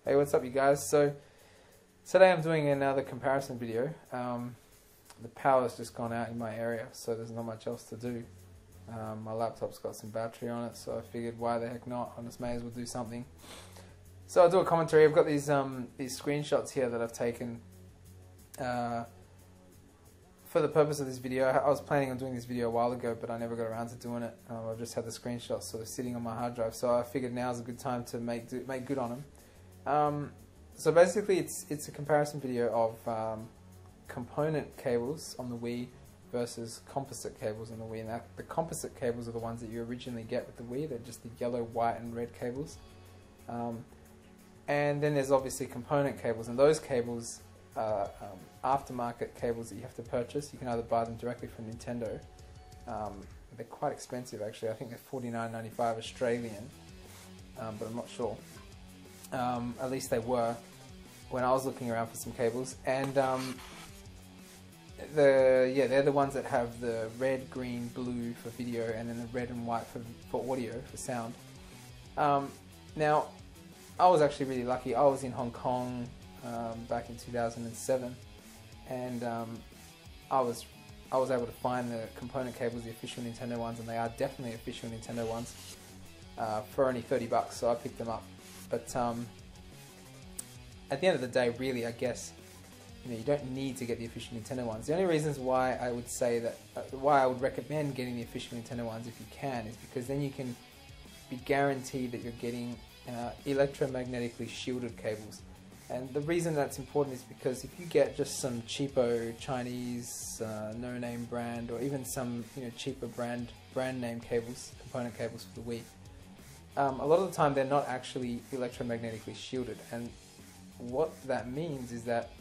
Hey, what's up you guys? So today I'm doing another comparison video. The power's just gone out in my area, so there's not much else to do. My laptop's got some battery on it, so I figured why the heck not, I just may as well do something. So I'll do a commentary. I've got these screenshots here that I've taken for the purpose of this video. I was planning on doing this video a while ago, but I never got around to doing it. I've just had the screenshots sort of sitting on my hard drive, so I figured now's a good time to make good on them. So basically it's a comparison video of component cables on the Wii versus composite cables on the Wii. And the composite cables are the ones that you originally get with the Wii. They're just the yellow, white and red cables. And then there's obviously component cables, and those cables are aftermarket cables that you have to purchase. You can either buy them directly from Nintendo. They're quite expensive actually. I think they're $49.95 Australian, but I'm not sure. At least they were when I was looking around for some cables, and they're the ones that have the red, green, blue for video, and then the red and white for audio, for sound. Now, I was actually really lucky. I was in Hong Kong back in 2007, and I was able to find the component cables, the official Nintendo ones, and they are definitely official Nintendo ones, for only $30, so I picked them up. But at the end of the day, really, I guess, you don't need to get the official Nintendo ones. The only reasons why I would say that, why I would recommend getting the official Nintendo ones if you can, is because then you can be guaranteed that you're getting electromagnetically shielded cables. And the reason that's important is because if you get just some cheapo Chinese no-name brand, or even some cheaper brand name cables, component cables for the Wii, a lot of the time they're not actually electromagnetically shielded. And what that means is that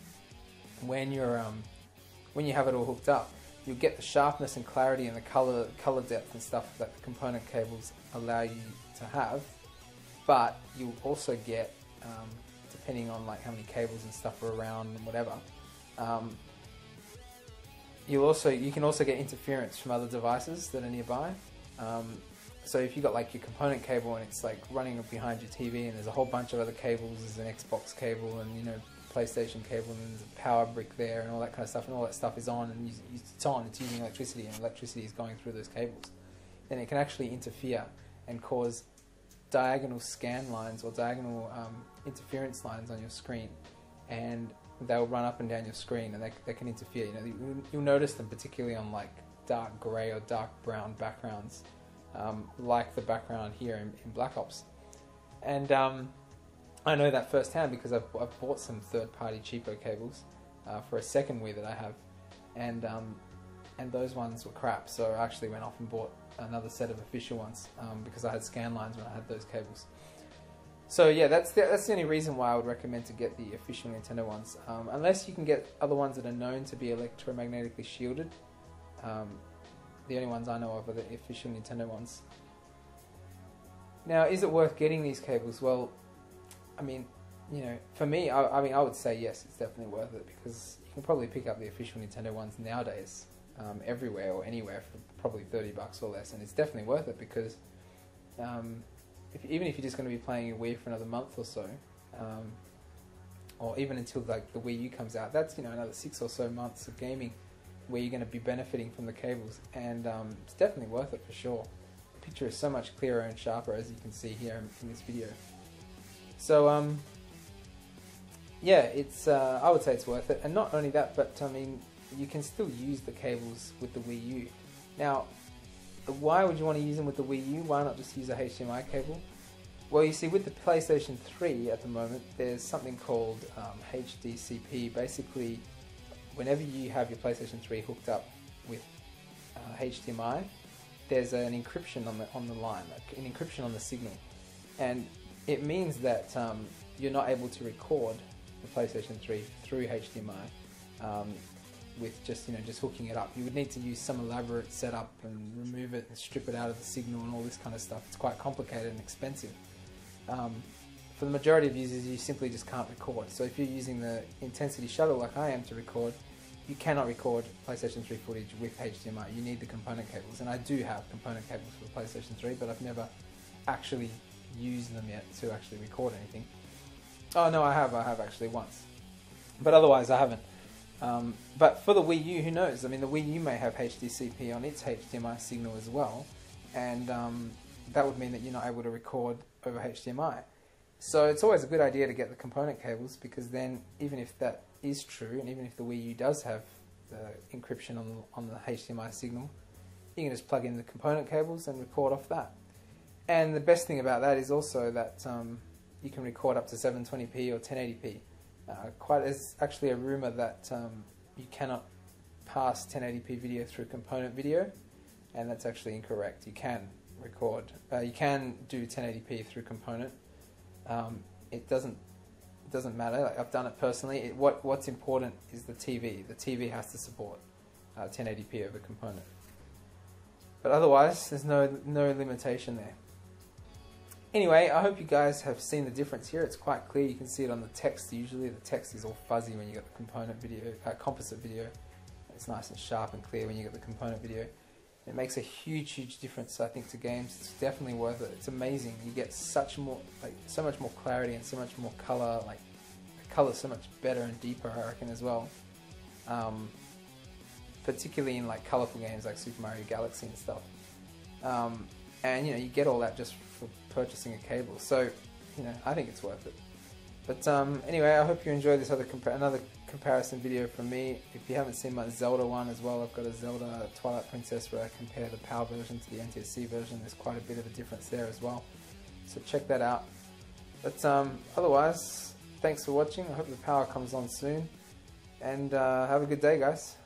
when you have it all hooked up, you'll get the sharpness and clarity and the color depth and stuff that the component cables allow you to have, but you'll also get, depending on like how many cables and stuff are around and whatever, you can also get interference from other devices that are nearby. So if you got like your component cable and it's like running behind your TV, and there's a whole bunch of other cables, there's an Xbox cable and PlayStation cable, and there's a power brick there and all that kind of stuff, and all that stuff is on, and it's on, it's using electricity, and electricity is going through those cables, then it can actually interfere and cause diagonal scan lines or diagonal interference lines on your screen, and they'll run up and down your screen, and they can interfere. You'll notice them particularly on like dark grey or dark brown backgrounds, like the background here in Black Ops. And I know that firsthand because I've bought some third-party cheapo cables for a second Wii that I have, and those ones were crap, so I actually went off and bought another set of official ones because I had scan lines when I had those cables. So yeah, that's the only reason why I would recommend to get the official Nintendo ones, unless you can get other ones that are known to be electromagnetically shielded. The only ones I know of are the official Nintendo ones. Now, is it worth getting these cables? Well, I mean, for me, I would say yes, it's definitely worth it, because you can probably pick up the official Nintendo ones nowadays everywhere or anywhere for probably $30 or less, and it's definitely worth it because even if you're just going to be playing your Wii for another month or so, or even until like the Wii U comes out, that's another 6 or so months of gaming where you're going to be benefiting from the cables, and it's definitely worth it for sure. The picture is so much clearer and sharper, as you can see here in this video. So yeah, it's I would say it's worth it. And not only that, but I mean, you can still use the cables with the Wii U. Now, why would you want to use them with the Wii U? Why not just use a HDMI cable? Well, you see, with the PlayStation 3 at the moment, there's something called HDCP. Basically, whenever you have your PlayStation 3 hooked up with HDMI, there's an encryption on the line, like an encryption on the signal, and it means that you're not able to record the PlayStation 3 through HDMI with just hooking it up. You would need to use some elaborate setup and remove it and strip it out of the signal and all this kind of stuff. It's quite complicated and expensive. For the majority of users, you simply just can't record. So if you're using the Intensity Shuttle like I am to record, you cannot record PlayStation 3 footage with HDMI. You need the component cables, and I do have component cables for the PlayStation 3, but I've never actually used them yet to actually record anything. Oh no, I have actually once, but otherwise I haven't. But for the Wii U, who knows? I mean, the Wii U may have HDCP on its HDMI signal as well, and that would mean that you're not able to record over HDMI. So it's always a good idea to get the component cables, because then even if that is true, and even if the Wii U does have the encryption on the HDMI signal, you can just plug in the component cables and record off that. And the best thing about that is also that you can record up to 720p or 1080p. There's actually a rumor that you cannot pass 1080p video through component video, and that's actually incorrect. You can record, you can do 1080p through component. It doesn't matter. Like, I've done it personally. What's important is the TV. The TV has to support 1080p over component. But otherwise, there's no limitation there. Anyway, I hope you guys have seen the difference here. It's quite clear. You can see it on the text. Usually the text is all fuzzy when you get the component video, composite video. It's nice and sharp and clear when you get the component video. It makes a huge difference, I think, to games. It's definitely worth it. It's amazing. You get so much more clarity and so much more color. Like, the color's so much better and deeper, I reckon, as well. Particularly in like colorful games like Super Mario Galaxy and stuff. And you get all that just for purchasing a cable. So, I think it's worth it. But anyway, I hope you enjoyed this another comparison video from me. If you haven't seen my Zelda one as well, I've got a Zelda Twilight Princess where I compare the PAL version to the NTSC version. There's quite a bit of a difference there as well. So check that out. But otherwise, thanks for watching. I hope the power comes on soon. And have a good day, guys.